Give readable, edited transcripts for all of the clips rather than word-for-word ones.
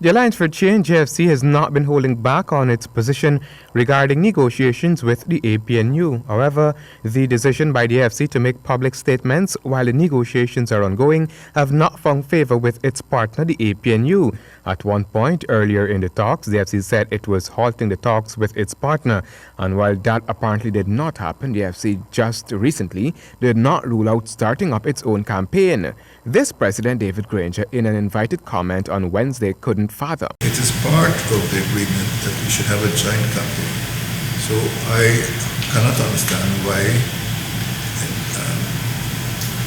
The Alliance for Change AFC has not been holding back on its position regarding negotiations with the APNU. However, the decision by the AFC to make public statements while the negotiations are ongoing have not found favor with its partner, the APNU. At one point earlier in the talks, the AFC said it was halting the talks with its partner. And while that apparently did not happen, the AFC just recently did not rule out starting up its own campaign. This President David Granger, in an invited comment on Wednesday, couldn't fathom. It is part of the agreement that we should have a joint campaign. So I cannot understand why,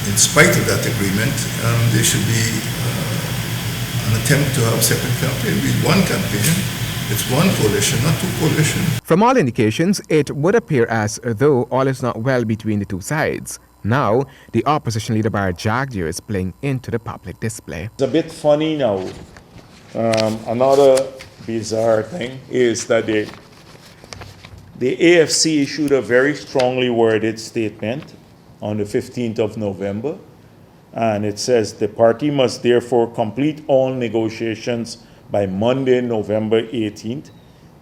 in spite of that agreement, there should be an attempt to have a separate campaign. With one campaign, it's one coalition, not two coalitions. From all indications, it would appear as though all is not well between the two sides. Now, the opposition leader Barry Jagdeo is playing into the public display. It's a bit funny now. Another bizarre thing is that the AFC issued a very strongly worded statement on the 15th of November, and it says the party must therefore complete all negotiations by Monday, November 18th.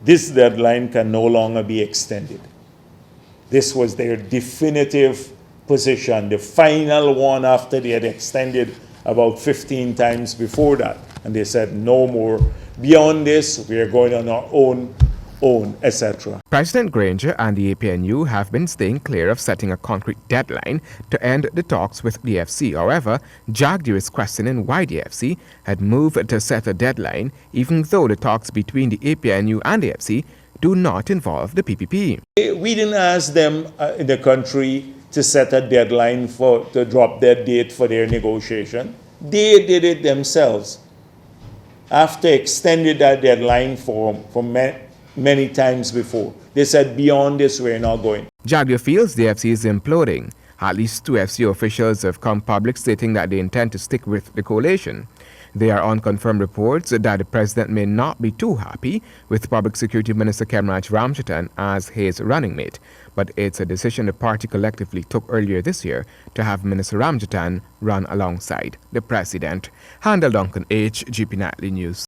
This deadline can no longer be extended. This was their definitive position, the final one after they had extended about 15 times before that. And they said no more. Beyond this, we are going on our own, etc. President Granger and the APNU have been staying clear of setting a concrete deadline to end the talks with the AFC. However, Jagdeo is questioning why the AFC had moved to set a deadline, even though the talks between the APNU and the AFC do not involve the PPP. We didn't ask them in the country to set a deadline to drop their date for their negotiation. They did it themselves. After extended that deadline for many times before. They said beyond this we're not going. Jagdeo feels the AFC is imploding. At least two AFC officials have come public stating that they intend to stick with the coalition. There are unconfirmed reports that the president may not be too happy with Public Security Minister Kemraj Ramjatan as his running mate, but it's a decision the party collectively took earlier this year to have Minister Ramjatan run alongside the president. Handel Duncan, HGP Nightly News.